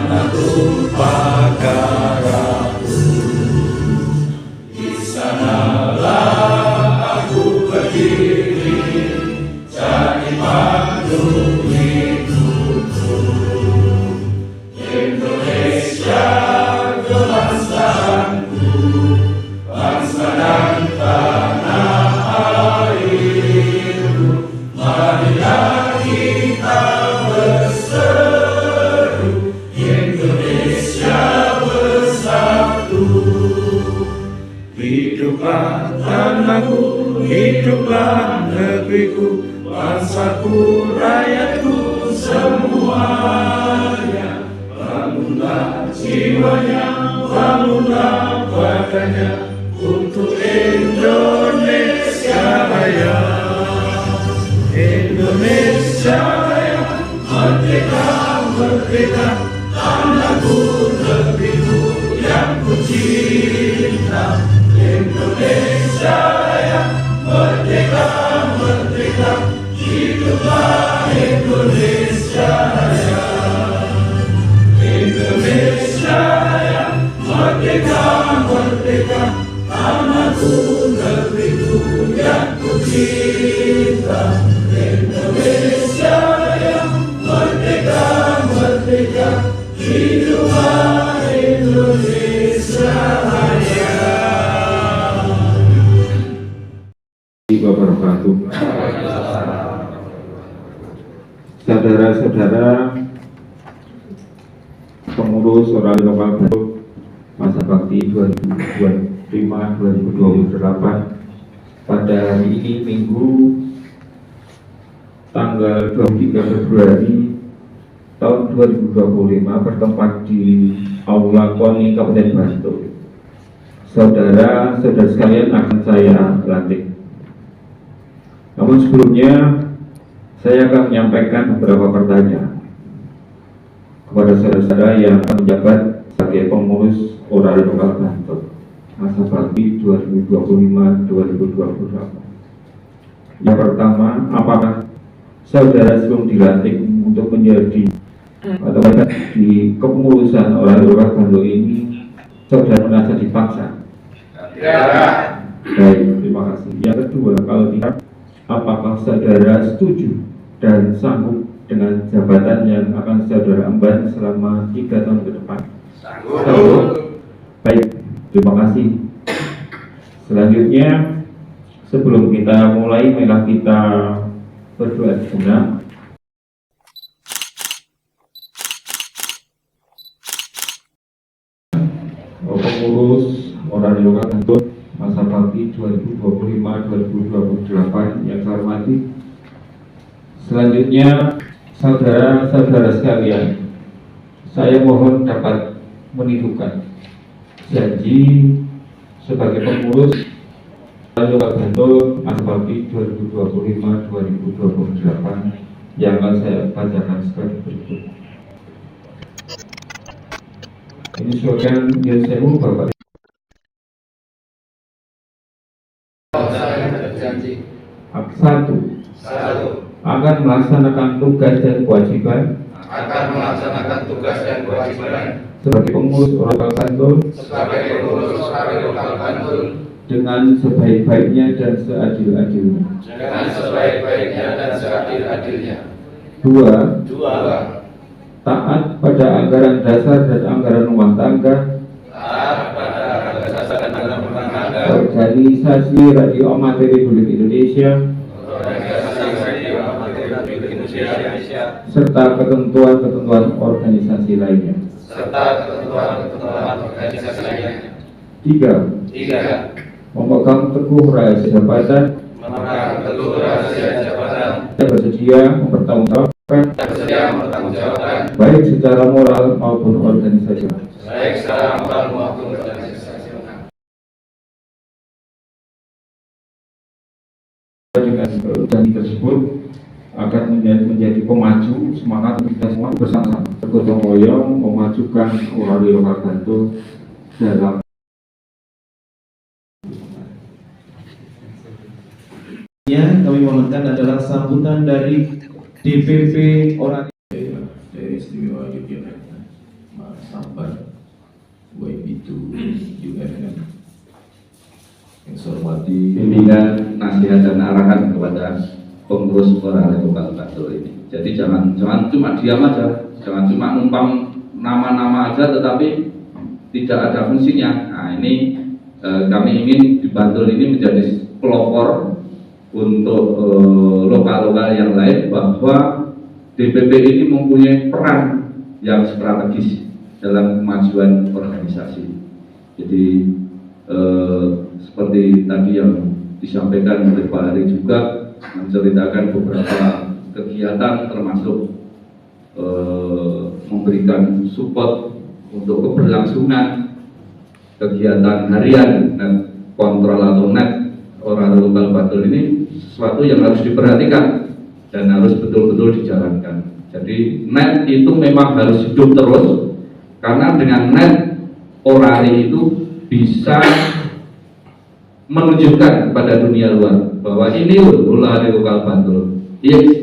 tanah tumpah darahku. Di sanalah aku berdiri, jadi pandu hidupku. Indonesia kebangsaanku, bangsa dan tanah airku. Marilah kita berseru, Indonesia bersatu. Hiduplah tanahku, hiduplah negeriku, bangsaku, rakyatku semuanya. Bangunlah jiwanya, bangunlah badannya, untuk Indonesia Raya. Indonesia Raya, merdeka, merdeka, tanahku, negeriku yang ku cinta. Indonesia Raya, merdeka, merdeka, hiduplah Indonesia Raya. Indonesia Raya, merdeka, merdeka, tanahku, negeriku yang ku cinta. Indonesia Raya, merdeka, merdeka, hiduplah Indonesia Raya. Wabarakatuh. Saudara-saudara pengurus Orali Lokal Bantul masa bakti 2025-2028, pada hari ini Minggu tanggal 23 Februari tahun 2025 bertempat di Aula KONI Kabupaten Bantul. Saudara-saudara sekalian akan saya lantik. Namun sebelumnya saya akan menyampaikan beberapa pertanyaan kepada saudara-saudara yang akan menjabat sebagai pengurus Orali Lokal Bantul masa bakti 2025-2028. Yang pertama, apakah saudara sebelum dilantik untuk menjadi atau di kepengurusan Orali Lokal Bantul ini saudara merasa dipaksa? Ya. Baik, terima kasih. Yang kedua, kalau tidak, apakah saudara setuju dan sanggup dengan jabatan yang akan saudara emban selama 3 tahun ke depan? Sanggup. Baik, terima kasih. Selanjutnya, sebelum kita mulai, marilah kita berdoa sejenak. Pengurus Orali Lokal Bantul masa bakti 2025-2028 yang saya hormati. Selanjutnya, saudara-saudara sekalian, saya mohon dapat menirukan janji sebagai pengurus Orali Lokal Bantul masa bakti 2025-2028 yang akan saya bacakan sebagai berikut. Ini slogan yang saya Bapak. Satu, akan melaksanakan tugas dan kewajiban sebagai pengurus Orali Lokal Bantul dengan sebaik-baiknya dan seadil-adilnya. Dua, taat pada anggaran dasar dan anggaran rumah tangga organisasi radio amatir Republik Indonesia serta ketentuan-ketentuan organisasi lainnya. Tiga, memegang teguh rahasia jabatan dan bersedia mempertanggungjawabkan baik secara moral maupun organisasional. Dengan janji tersebut akan menjadi pemaju semangat kita semua bersama-sama bergotong royong memajukan Orali Lokal Bantul dalam kami mohonkan adalah sambutan dari DPP Orali Daerah Istimewa Yogyakarta. Mas Sambar, WIB2 UMM. Yang saya hormati bimbingan, nasihat dan arahan kepada pengurus Orale Lokal Bantul ini. Jadi jangan cuma diam aja, jangan cuma numpang nama-nama aja tetapi tidak ada fungsinya. Nah ini kami ingin di Bantul ini menjadi pelopor untuk lokal-lokal yang lain bahwa DPP ini mempunyai peran yang strategis dalam kemajuan organisasi. Jadi seperti tadi yang disampaikan oleh Pak Hari juga menceritakan beberapa kegiatan termasuk memberikan support untuk keberlangsungan kegiatan harian dan kontrol atau net Orale Lokal Bantul ini sesuatu yang harus diperhatikan dan harus betul-betul dijalankan. Jadi net itu memang harus hidup terus karena dengan net Orale itu bisa menunjukkan kepada dunia luar bahwa ini Orale Lokal Bantul.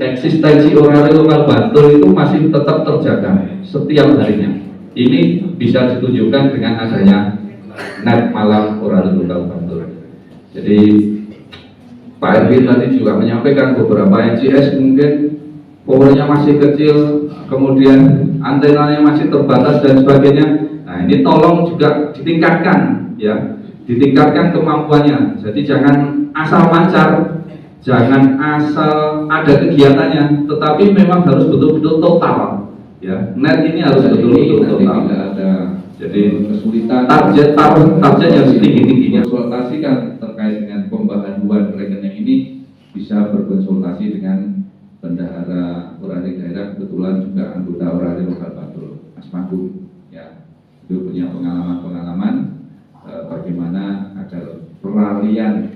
Eksistensi Orale Lokal Bantul itu masih tetap terjaga setiap harinya. Ini bisa ditunjukkan dengan adanya net malam Orale Lokal Bantul. Jadi Pak Erwin tadi juga menyampaikan beberapa NCS mungkin powernya masih kecil, kemudian antenanya masih terbatas dan sebagainya. Nah ini tolong juga ditingkatkan ya, ditingkatkan kemampuannya. Jadi jangan asal mancar, jangan asal ada kegiatannya, tetapi memang harus betul-betul total ya. Net ini harus betul-betul total. Tidak ada jadi kesulitan target yang setinggi-tingginya. konsultasikan terkait dengan pembaharuan rekening ini bisa berkonsultasi dengan bendahara Orale daerah, kebetulan juga anggota Orale Lokal Bantul, Mas Magung ya. Itu punya pengalaman bagaimana agar peralihan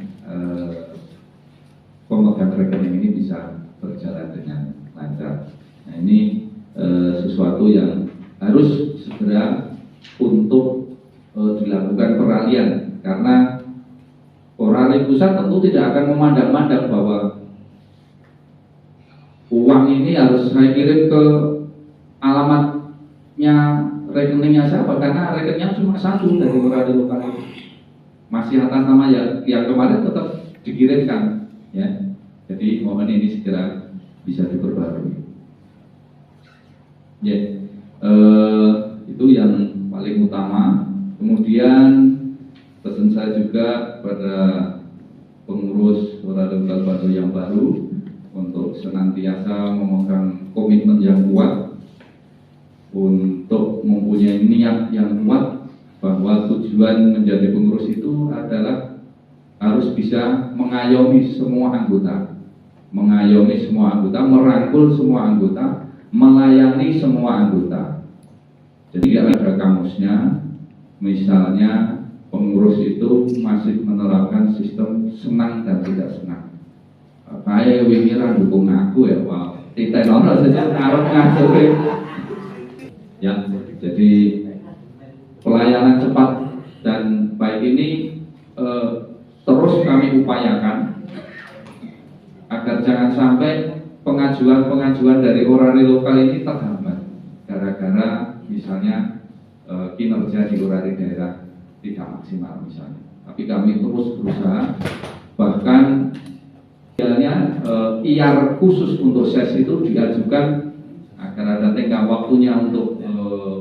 pemegang rekening ini bisa berjalan dengan lancar. Nah ini sesuatu yang harus segera untuk dilakukan peralihan, karena Orale pusat tentu tidak akan memandang-mandang bahwa uang ini harus saya kirim ke alamatnya rekeningnya siapa, karena rekeningnya cuma satu dari Orale Lokal itu, masih atas nama yang kemarin tetap dikirimkan ya. Jadi mohon ini segera bisa diperbarui ya. Itu yang paling utama. Kemudian pesan saya juga pada pengurus Orale Lokal Bantul yang baru untuk senantiasa memegang komitmen yang kuat, untuk mempunyai niat yang kuat bahwa tujuan menjadi pengurus itu adalah harus bisa mengayomi semua anggota, merangkul semua anggota, melayani semua anggota. Jadi ada kamusnya, misalnya pengurus itu masih menerapkan sistem senang dan tidak senang. Kayak wingiran dukung aku ya, wow. Titenono saja ngarep ngatur ya. Jadi pelayanan cepat dan baik ini terus kami upayakan agar jangan sampai pengajuan dari Orale Lokal ini terhambat gara-gara misalnya kinerja di Orale daerah tidak maksimal misalnya. Tapi kami terus berusaha, bahkan IAR khusus untuk SES itu diajukan agar ada tenggang waktunya untuk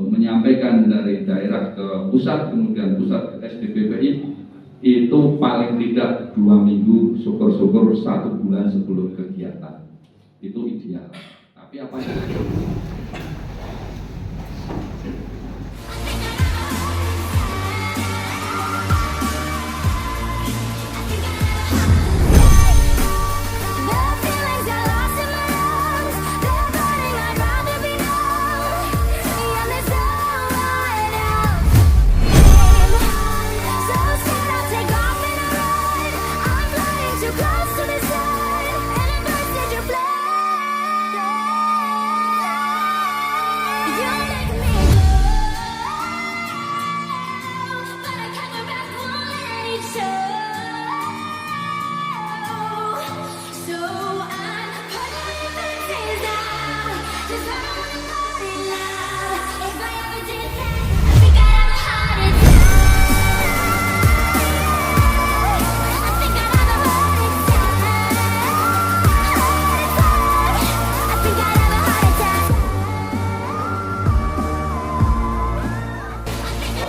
menyampaikan dari daerah ke pusat, kemudian pusat ke SDPPI itu paling tidak 2 minggu, syukur-syukur 1 bulan sebelum kegiatan. Itu ideal. Tapi apa yang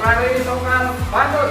Orari Lokal Bantul.